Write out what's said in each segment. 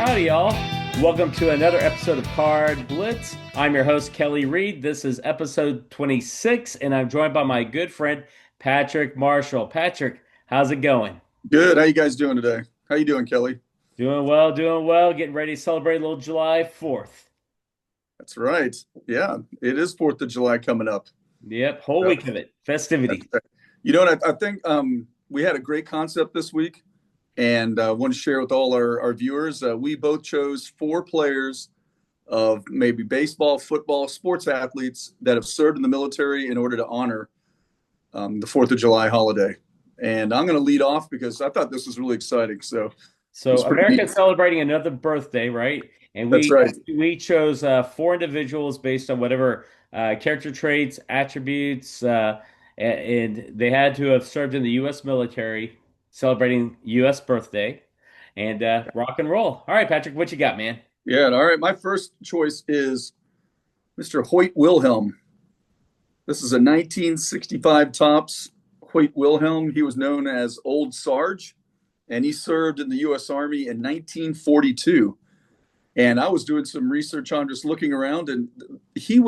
Howdy, y'all. Welcome to another episode of CardBlitz. I'm your host, Kelly Reed. This is episode 26, and I'm joined by my good friend, Patrick Marshall. Patrick, how's it going? Good. How you guys doing today? How you doing, Kelly? Doing well, doing well. Getting ready to celebrate a little July 4th. That's right. Yeah, it is 4th of July coming up. Yep, whole So, week of it. that's Festivities. right. You know what? I think we had a great concept this week, and I want to share with all our viewers. We both chose four players of maybe baseball, football, sports athletes that have served in the military in order to honor the 4th of July holiday. And I'm going to lead off because I thought this was really exciting. So it So was pretty America's neat. celebrating another birthday, right? And That's we right. we chose four individuals based on whatever character traits, attributes, and they had to have served in the U.S. military, celebrating U.S. birthday, and rock and roll. All right, Patrick, what you got, man? Yeah. All right. My first choice is Mr. Hoyt Wilhelm. This is a 1965 Topps Hoyt Wilhelm. He was known as Old Sarge, and he served in the U.S. Army in 1942. And I was doing some research on just looking around, and he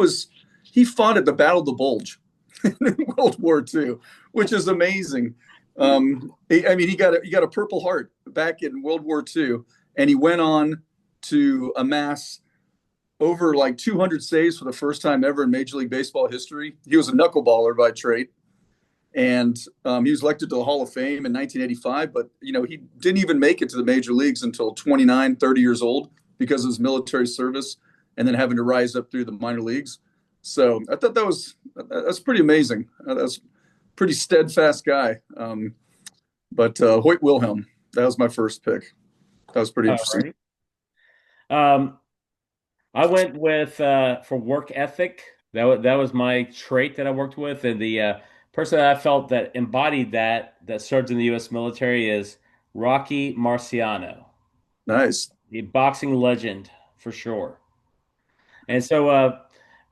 fought at the Battle of the Bulge in World War II, which is amazing. I mean, he got a Purple Heart back in World War II, and he went on to amass over like 200 saves for the first time ever in Major League Baseball history. He was a knuckleballer by trade, and he was elected to the Hall of Fame in 1985. But he didn't even make it to the major leagues until 29, 30 years old because of his military service, and then having to rise up through the minor leagues. So I thought that's pretty amazing. That's a pretty steadfast guy. But Hoyt Wilhelm, that was my first pick. That was pretty All interesting. righty. Um, I went with for work ethic. That was my trait that I worked with, and the person that I felt that embodied that served in the U.S. military is Rocky Marciano, Nice. the boxing legend for sure. And so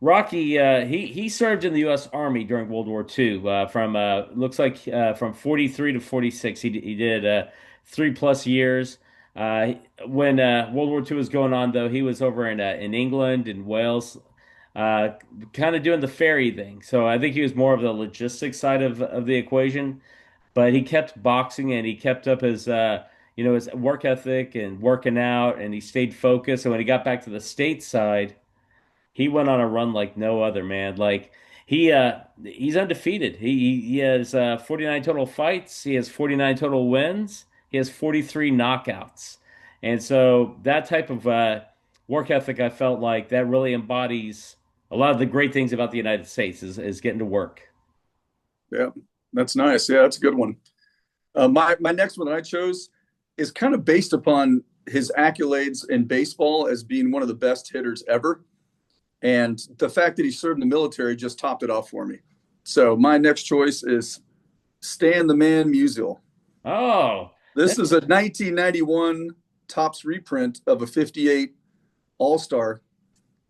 Rocky he served in the U.S. Army during World War II from looks like from 43 to 46. He did 3+ years. Uh, when World War II was going on, though, he was over in England and Wales, uh, kind of doing the ferry thing. So I think he was more of the logistics side of the equation. But he kept boxing and he kept up his his work ethic and working out, and he stayed focused. And when he got back to the stateside, he went on a run like no other, man. Like he's undefeated. He has 49 total fights. He has 49 total wins. He has 43 knockouts. And so that type of work ethic, I felt like that really embodies a lot of the great things about the United States is getting to work. Yeah, that's nice. Yeah, that's a good one. My next one that I chose is kind of based upon his accolades in baseball as being one of the best hitters ever, and the fact that he served in the military just topped it off for me. So my next choice is Stan the Man Musial. Oh, This that's is a 1991 Topps reprint of a 58 All Star,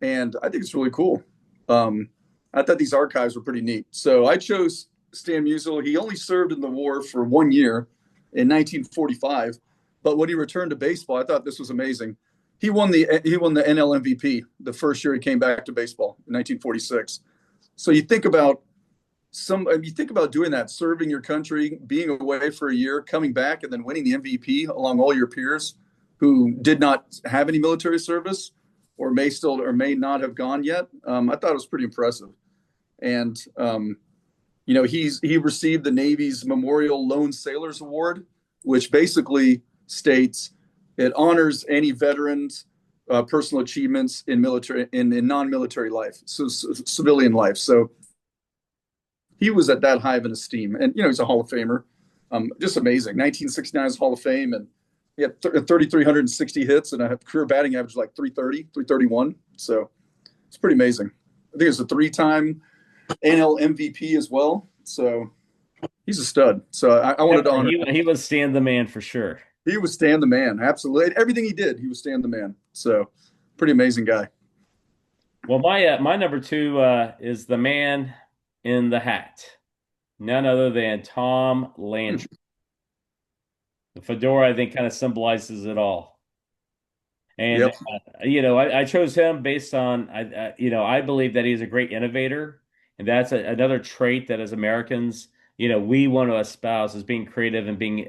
and I think it's really cool. Um, I thought these archives were pretty neat. So I chose Stan Musial. He only served in the war for 1 year in 1945, but when he returned to baseball, I thought this was amazing. He won the NL MVP the first year he came back to baseball in 1946. So you think about doing that, serving your country, being away for a year, coming back, and then winning the MVP along all your peers who did not have any military service or may still or may not have gone yet. I thought it was pretty impressive. And he received the Navy's Memorial Lone Sailors Award, which basically states it honors any veterans' personal achievements in military in non-military life, so civilian life. So he was at that high of an esteem, and he's a Hall of Famer. Just amazing. 1969 Hall of Fame, and he had 3,360 hits and a career batting average like 330, 331. So it's pretty amazing. I think it's a three-time NL MVP as well. So he's a stud. So I wanted to honor he was Stan the man for sure. He was Stan the Man. Absolutely. Everything he did, he was Stan the Man. So pretty amazing guy. Well, my number two is the man in the hat, none other than Tom Landry. The fedora, I think, kind of symbolizes it all. And Yep. I chose him based on I believe that he's a great innovator, and that's another trait that as Americans, we want to espouse as being creative and being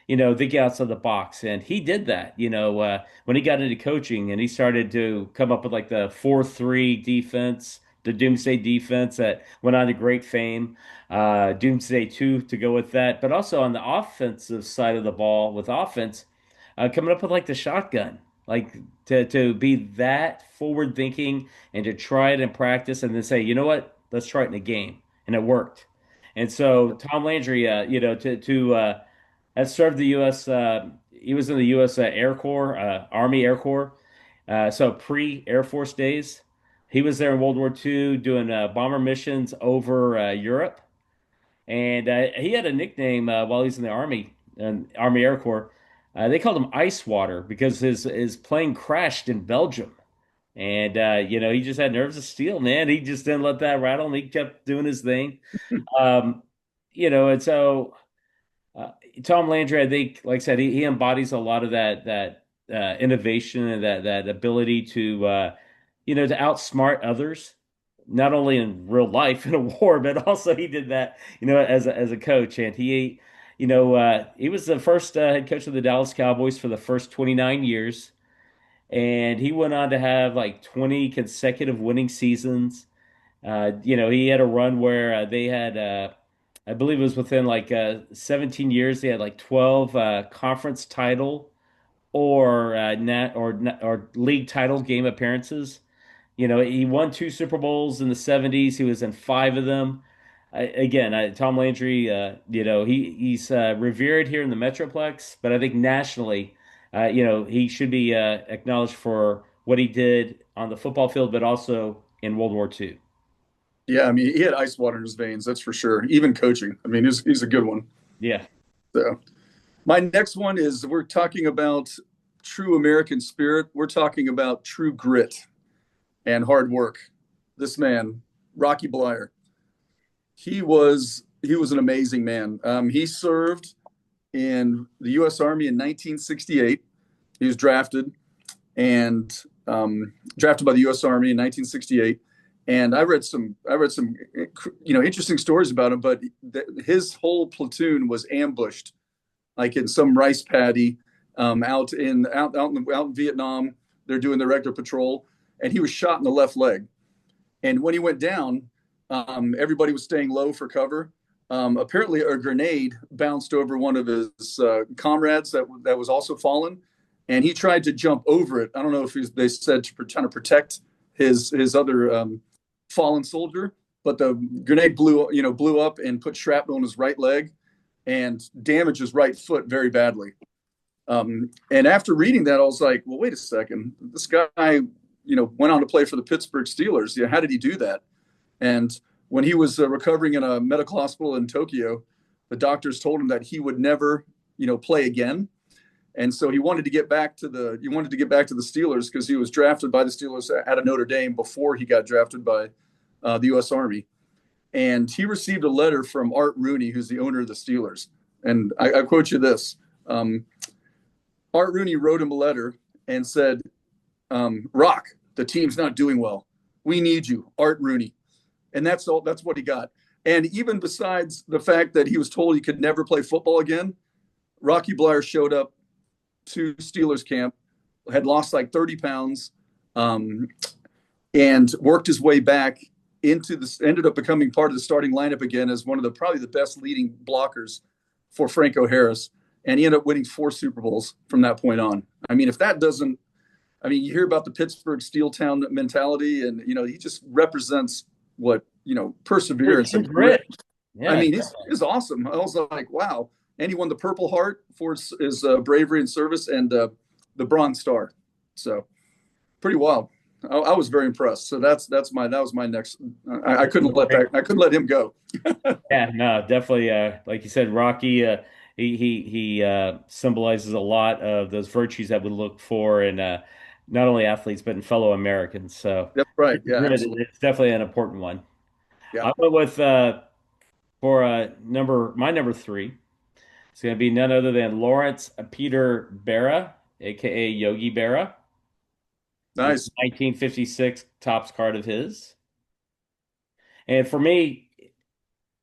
thinking outside the box. And he did that, when he got into coaching and he started to come up with like the 4-3 defense, the Doomsday defense that went on to great fame. Doomsday 2 to go with that, but also on the offensive side of the ball with offense, coming up with like the shotgun. Like to be that forward thinking and to try it in practice and then say, you know what, let's try it in a game, and it worked. And so Tom Landry, to has served the U.S. He was in the U.S. Air Corps, Army Air Corps, so pre Air Force days. He was there in World War II doing bomber missions over Europe, and he had a nickname while he was in the Army and Army Air Corps. They called him Ice Water because his plane crashed in Belgium. And he just had nerves of steel, man. He just didn't let that rattle him. He kept doing his thing. Um, and so uh, Tom Landry, I think, like I said, he embodies a lot of that innovation and that ability to outsmart others, not only in real life in a war, but also he did that, as a coach. And he was the first head coach of the Dallas Cowboys for the first 29 years. And he went on to have like 20 consecutive winning seasons. He had a run where they had, I believe it was within like 17 years, they had like 12 conference title or league title game appearances. He won two Super Bowls in the 70s. He was in five of them. Again, Tom Landry, he's revered here in the Metroplex, but I think nationally, he should be acknowledged for what he did on the football field, but also in World War II. Yeah, I mean, he had ice water in his veins, that's for sure. Even coaching. I mean, he's a good one. Yeah. So my next one is we're talking about true American spirit. We're talking about true grit and hard work. This man, Rocky Blyer, he was an amazing man. He served in the U.S. Army in 1968. He was drafted by the U.S. Army in 1968. And I read some interesting stories about him. But his whole platoon was ambushed, like in some rice paddy, out in Vietnam. They're doing the regular patrol, and he was shot in the left leg. And when he went down, everybody was staying low for cover. Apparently, a grenade bounced over one of his comrades that was also fallen, and he tried to jump over it. I don't know if they said to trying to protect his other fallen soldier, but the grenade blew up and put shrapnel in his right leg and damaged his right foot very badly. And after reading that, I was like, well, wait a second, this guy went on to play for the Pittsburgh Steelers. How did he do that? And when he was recovering in a medical hospital in Tokyo, the doctors told him that he would never, play again. And so he wanted to get back to the Steelers because he was drafted by the Steelers out of Notre Dame before he got drafted by the U.S. Army. And he received a letter from Art Rooney, who's the owner of the Steelers. And I quote you this: Art Rooney wrote him a letter and said, "Rock, the team's not doing well. We need you, Art Rooney." And that's all. That's what he got. And even besides the fact that he was told he could never play football again, Rocky Blyer showed up to Steelers camp, had lost like 30 pounds, and worked his way back into this. Ended up becoming part of the starting lineup again as one of the probably the best leading blockers for Franco Harris. And he ended up winning 4 Super Bowls from that point on. I mean, if that doesn't, I mean, you hear about the Pittsburgh Steel Town mentality, and he just represents what perseverance True and grit. grit. I Yeah. mean, it's awesome. I was like, wow. And he won the Purple Heart for his bravery and service, and the Bronze Star. So pretty wild. I was very impressed. So that was my next. I couldn't let him go. Yeah, no, definitely. Like you said, Rocky. He symbolizes a lot of those virtues that we look for in not only athletes but in fellow Americans. So That's right. Yeah, grit, absolutely. it's definitely an important one. Yeah. I went with for my number three. It's going to be none other than Lawrence Peter Berra, aka Yogi Berra. It's Nice. 1956 Topps card of his. And for me,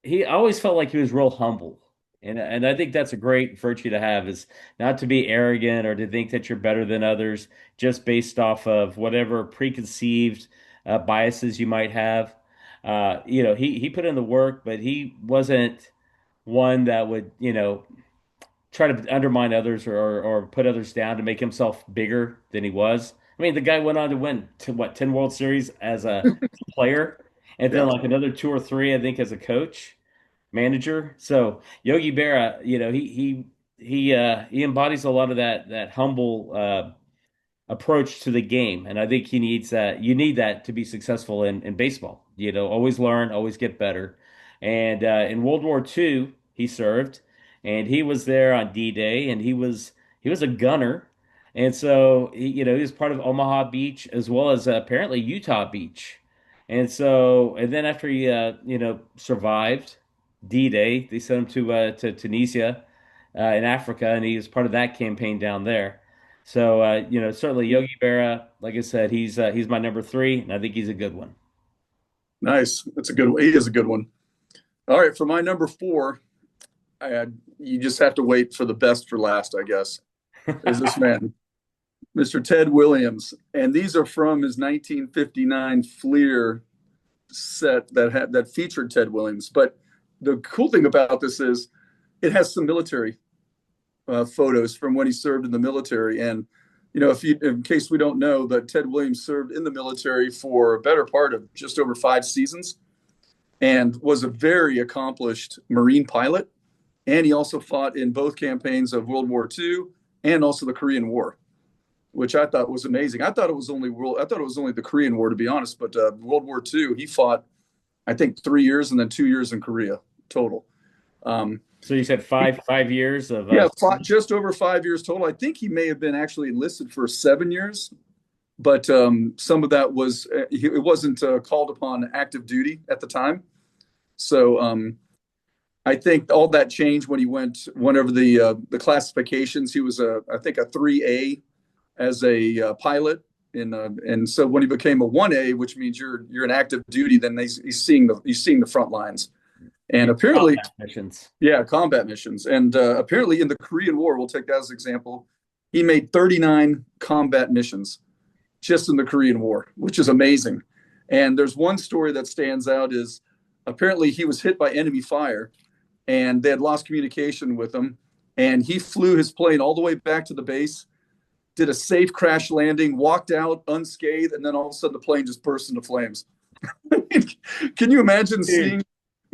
I always felt like he was real humble. And I think that's a great virtue to have is not to be arrogant or to think that you're better than others just based off of whatever preconceived biases you might have. He put in the work, but he wasn't one that would, try to undermine others or put others down to make himself bigger than he was. I mean, the guy went on to win what 10 World Series as a player, and then Yeah. like another two or three, I think, as a coach, manager. So Yogi Berra, he embodies a lot of that humble approach to the game. And I think he needs that. You need that to be successful in baseball. Always learn, always get better. And in World War II, he served, and he was there on D-Day, and he was a gunner. And so he was part of Omaha Beach as well as apparently Utah Beach. And then after he survived D-Day, they sent him to Tunisia in Africa, and he was part of that campaign down there. So certainly Yogi Berra, like I said, he's my number three, and I think he's a good one. Nice. That's a good one. He is a good one. All right. For my number four, you just have to wait for the best for last, I guess, is this man, Mr. Ted Williams. And these are from his 1959 Fleer set that featured Ted Williams. But the cool thing about this is it has some military photos from when he served in the military. And in case we don't know, that Ted Williams served in the military for a better part of just over 5 seasons and was a very accomplished Marine pilot. And he also fought in both campaigns of World War II and also the Korean War, which I thought was amazing. I thought it was only the Korean War, to be honest. But World War II, he fought, I think, 3 years and then 2 years in Korea total. So you said five years of Yeah, fought just over 5 years total. I think he may have been actually enlisted for 7 years, but some of that was it wasn't called upon active duty at the time. So I think all that changed when he went whenever the classifications. He was I think a 3A as a pilot, and so when he became a 1A, which means you're in active duty, then he's seeing the front lines, and apparently, combat missions. yeah, combat missions, and apparently in the Korean War, we'll take that as an example. He made 39 combat missions just in the Korean War, which is amazing. And there's one story that stands out is apparently he was hit by enemy fire and they had lost communication with him. And he flew his plane all the way back to the base, did a safe crash landing, walked out unscathed, and then all of a sudden the plane just burst into flames. Can you imagine seeing?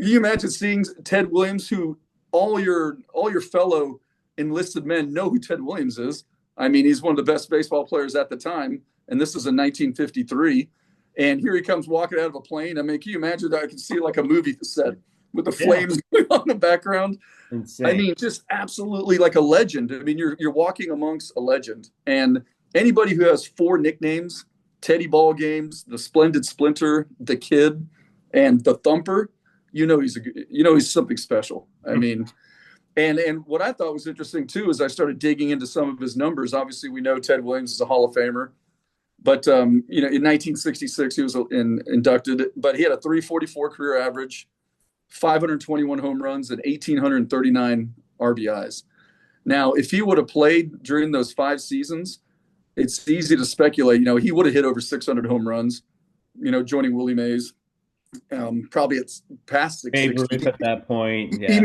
Can you imagine seeing Ted Williams, who all your fellow enlisted men know who Ted Williams is? I mean, he's one of the best baseball players at the time, and this is in 1953. And here he comes walking out of a plane. I mean, can you imagine that? I can see like a movie set with the flames going on in the background. Insane. I mean, just absolutely like a legend. I mean, you're walking amongst a legend. And anybody who has four nicknames, Teddy Ball Games, the Splendid Splinter, the Kid, and the Thumper, he's something special. I mean, and what I thought was interesting too is I started digging into some of his numbers. Obviously, we know Ted Williams is a Hall of Famer, but in 1966 he was inducted. But he had a 344 career average, 521 home runs, and 1,839 RBIs. Now, if he would have played during those 5 seasons, it's easy to speculate. He would have hit over 600 home runs. Joining Willie Mays. Probably it's past Babe 660. Ruth at that point. He Yeah.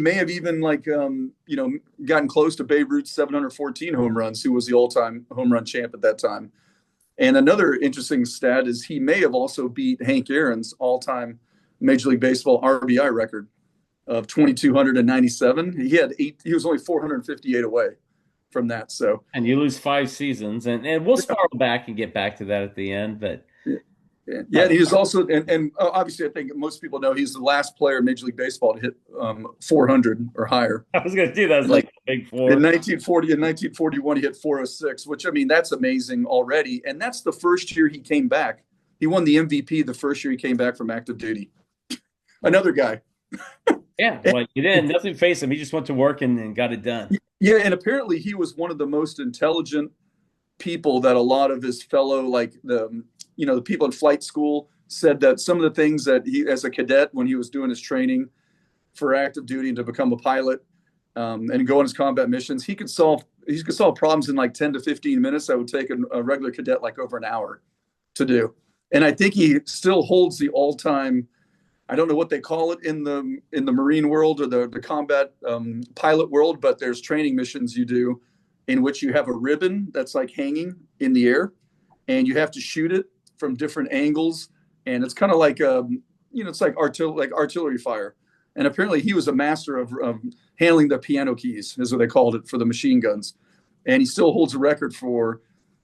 may have, even gotten close to Babe Ruth's 714 home runs, who was the all-time home run champ at that time. And another interesting stat is he may have also beat Hank Aaron's all-time Major League Baseball RBI record of 2,297. He was only 458 away from that. So, And you lose 5 seasons, and we'll spiral back and get back to that at the end, but. yeah, he was also, and obviously, I think most people know he's the last player in Major League Baseball to hit 400 or higher. I was going to do that as like the big four. In 1940 and 1941, he hit 406, which, I mean, that's amazing already. And that's the first year he came back. He won the MVP the first year he came back from active duty. Another guy. Yeah, well, you didn't nothing face him. He just went to work and got it done. Yeah, and apparently he was one of the most intelligent people that a lot of his fellow, like the people in flight school said that some of the things that he, as a cadet, when he was doing his training for active duty and to become a pilot, and go on his combat missions, he could solve problems in like 10 to 15 minutes that would take a regular cadet like over an hour to do. And I think he still holds the all-time, I don't know what they call it in the Marine world or the combat pilot world, but there's training missions you do in which you have a ribbon that's like hanging in the air, and you have to shoot it from different angles, and it's kind of like it's like artillery fire. And apparently, he was a master of handling the piano keys, is what they called it, for the machine guns, and he still holds a record for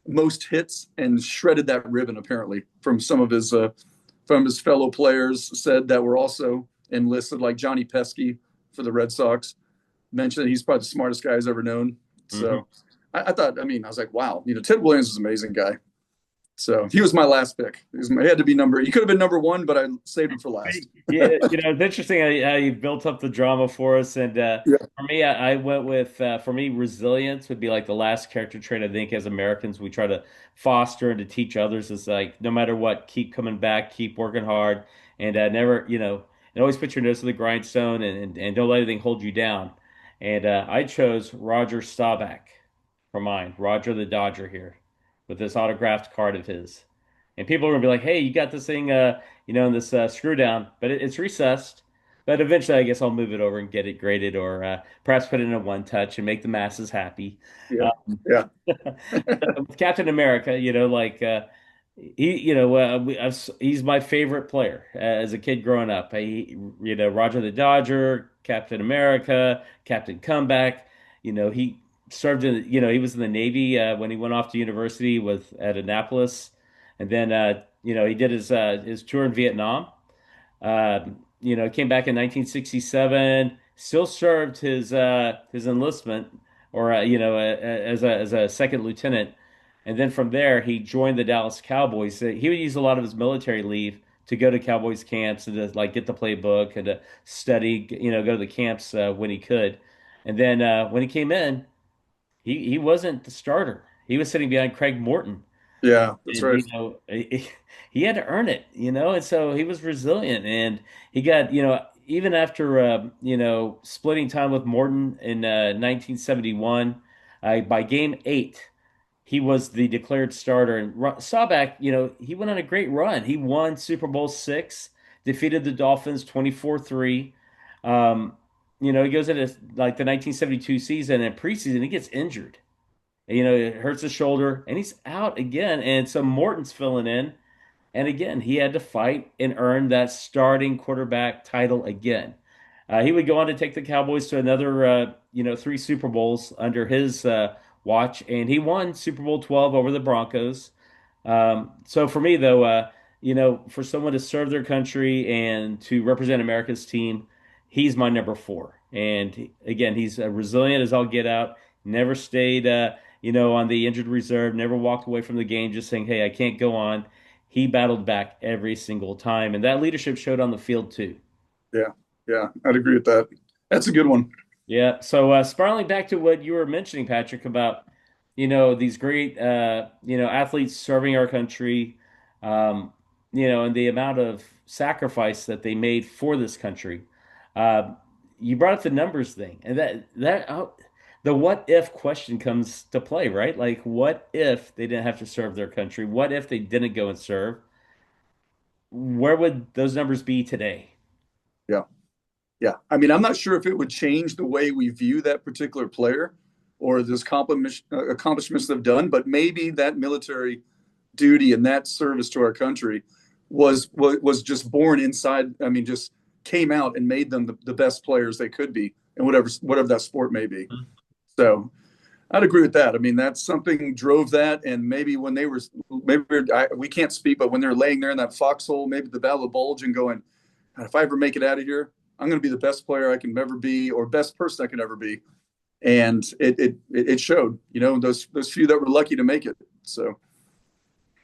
most hits and shredded that ribbon apparently from his fellow players said that were also enlisted, like Johnny Pesky for the Red Sox, mentioned that he's probably the smartest guy he's ever known. Hmm. So I thought, I mean, I was like, wow, Ted Williams is an amazing guy. So he was my last pick. He had to be he could have been number one, but I saved him for last. Yeah, it's interesting how you built up the drama for us. And Yeah, for me, I went with, for me, resilience would be like the last character trait I think as Americans we try to foster and to teach others is like, no matter what, keep coming back, keep working hard, and never, and always put your nose to the grindstone and don't let anything hold you down. And I chose Roger Staubach for mine, Roger the Dodger here, with this autographed card of his. And people are gonna be like, "Hey, you got this thing, in this screw down, but it's recessed." But eventually, I guess I'll move it over and get it graded, or perhaps put it in a one touch and make the masses happy. yeah, yeah, With Captain America, he's my favorite player as a kid growing up. Roger the Dodger, Captain America, Captain Comeback. He served in, he was in the Navy when he went off to university with at Annapolis, and then he did his tour in Vietnam. Came back in 1967, still served his enlistment, or as a second lieutenant, and then from there he joined the Dallas Cowboys. So he would use a lot of his military leave to go to Cowboys camps and to like get the playbook and to study, go to the camps when he could. And then when he came in, he wasn't the starter. He was sitting behind Craig Morton, yeah. That's and right. he had to earn it, and so he was resilient, and he got, even after splitting time with Morton in 1971, by game 8 he was the declared starter, and Staubach, he went on a great run. He won Super Bowl 6, defeated the Dolphins 24-3. um, he goes into like the 1972 season, and preseason he gets injured. It hurts his shoulder and he's out again. And so Morton's filling in. And again, he had to fight and earn that starting quarterback title again. He would go on to take the Cowboys to another, 3 Super Bowls under his watch, and he won Super Bowl 12 over the Broncos. So for me, though, for someone to serve their country and to represent America's team, he's my number 4. And again, he's resilient as I'll get out. Never stayed, on the injured reserve. Never walked away from the game just saying, "Hey, I can't go on." He battled back every single time, and that leadership showed on the field too. Yeah, yeah. I'd agree with that. That's a good one. Yeah. So spiraling back to what you were mentioning, Patrick, about these great athletes serving our country, and the amount of sacrifice that they made for this country. Uh, you brought up the numbers thing, and the what if question comes to play, right? Like, what if they didn't have to serve their country? What if they didn't go and serve? Where would those numbers be today? Yeah. Yeah. I mean, I'm not sure if it would change the way we view that particular player or this accomplishments they've done, but maybe that military duty and that service to our country was just born inside. I mean, just came out and made them the best players they could be in whatever that sport may be. So I'd agree with that. I mean, that's something drove that, and maybe when they were, maybe we can't speak, but when they're laying there in that foxhole, maybe the Battle of Bulge, and going, if I ever make it out of here, I'm going to be the best player I can ever be, or best person I can ever be. And it showed, those few that were lucky to make it. So it's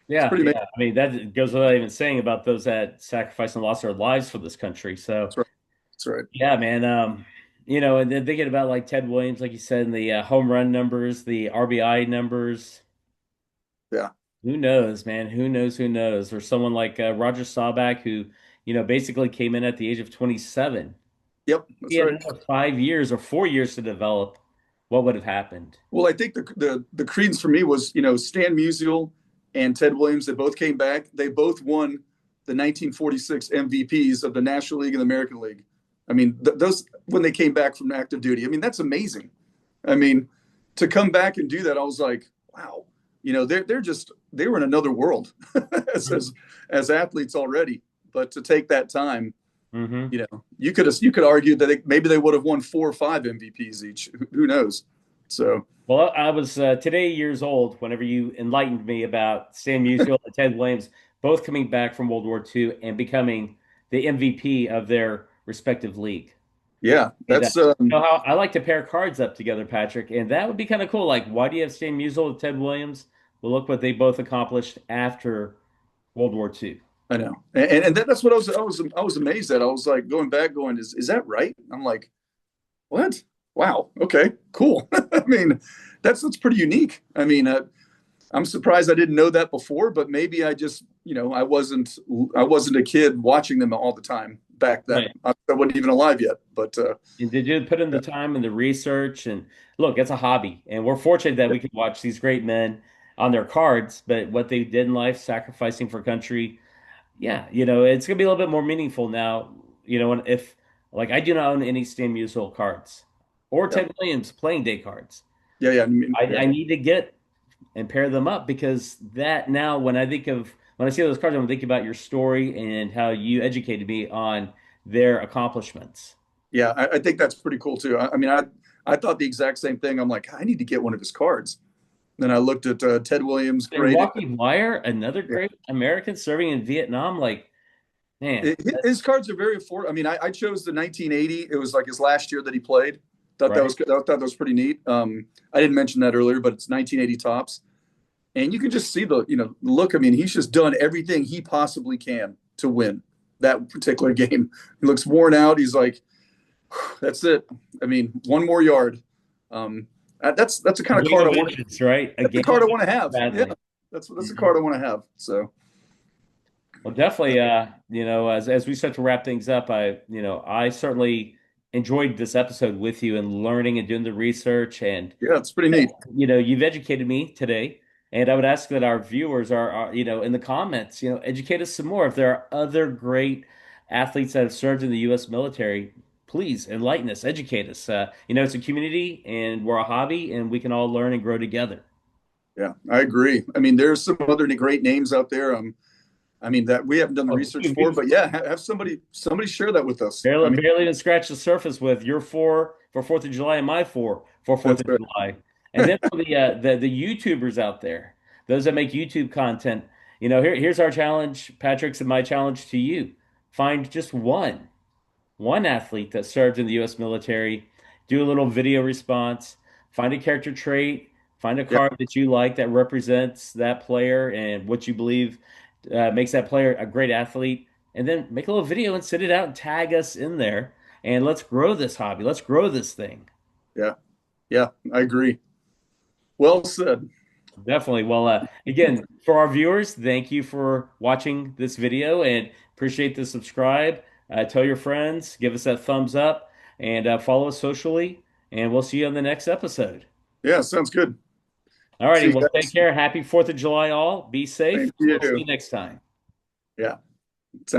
Yeah, pretty amazing. yeah. I mean, that goes without even saying about those that sacrificed and lost their lives for this country. So, That's right. That's right. yeah, man. And then thinking about like Ted Williams, like you said, and the home run numbers, the RBI numbers. Yeah. Who knows, man? Who knows? Who knows? Or someone like Roger Staubach, who, basically came in at the age of 27. Yep. He That's had right. another 5 years or 4 years to develop. What would have happened? Well, I think the credence for me was, Stan Musial and Ted Williams. They both came back. They both won the 1946 MVPs of the National League and the American League. I mean, those when they came back from active duty. I mean, that's amazing. I mean, to come back and do that, I was like, wow. They were in another world as athletes already. But to take that time, Mm-hmm. you could argue that maybe they would have won 4 or 5 MVPs each. Who knows? So Well, I was today years old whenever you enlightened me about Stan Musial and Ted Williams both coming back from World War II and becoming the MVP of their respective league. yeah, And that's how I like to pair cards up together, Patrick, and that would be kind of cool. Like, why do you have Stan Musial with Ted Williams? Well, look what they both accomplished after World War II. I know, and that's what I was amazed at. I was like going back, going, is that right? I'm like, what? Wow. Okay. Cool. I mean, that's pretty unique. I mean, I'm surprised I didn't know that before, but maybe I just, I wasn't a kid watching them all the time back then. Right. I wasn't even alive yet, but And did you put in the time and the research? And look, it's a hobby, and we're fortunate that we can watch these great men on their cards, but what they did in life, sacrificing for country. Yeah, it's gonna be a little bit more meaningful now. And if like I do not own any Stan Musial cards or yeah, Ted Williams playing day cards. yeah, yeah, I mean, I yeah, need to get and pair them up because that now when I see those cards, I'm thinking about your story and how you educated me on their accomplishments. yeah. I think that's pretty cool too. I mean, I thought the exact same thing. I'm like, I need to get one of his cards. Then I looked at Ted Williams, And great. Rocky Wire, another Yeah. great American serving in Vietnam. Like, man, His cards are very affordable. I mean, I chose the 1980. It was like his last year that he played. Thought that right? was good. I thought that was pretty neat. I didn't mention that earlier, but it's 1980 tops, and you can just see the look. I mean, he's just done everything he possibly can to win that particular game. He looks worn out. He's like, that's it. I mean, one more yard. That's the A kind of game card of I want. inches, right? A That's the game card of I want to inches have. Yeah, badly. that's the Mhm. card I want to have. So Well, definitely, as we start to wrap things up, I certainly enjoyed this episode with you and learning and doing the research, and yeah, it's pretty neat. you've educated me today. And I would ask that our viewers are in the comments, educate us some more. If there are other great athletes that have served in the U.S. military, please enlighten us, educate us. It's a community and we're a hobby, and we can all learn and grow together. Yeah, I agree. I mean, there's some other great names out there. I mean that we haven't done the Oh, research for, but yeah, have somebody share that with us. I barely, mean, barely even scratch the surface with your four for Fourth of July and my four for Fourth that's of right. July. And then for the YouTubers out there, those that make YouTube content, here's our challenge, Patrick's and my challenge to you. Find just one athlete that served in the U.S. military, do a little video response, find a character trait, find a Yeah, card that you like that represents that player and what you believe makes that player a great athlete, and then make a little video and send it out and tag us in there. And let's grow this hobby. Let's grow this thing. yeah, yeah. I agree. Well said. Definitely. Well, again, for our viewers, thank you for watching this video and appreciate the subscribe. Tell your friends, give us that thumbs up, and follow us socially. And we'll see you on the next episode. Yeah, sounds good. All See righty. you Well, take guys. care. Happy 4th of July, all. Be safe. Thank We'll see you. you next time. Yeah. Sounds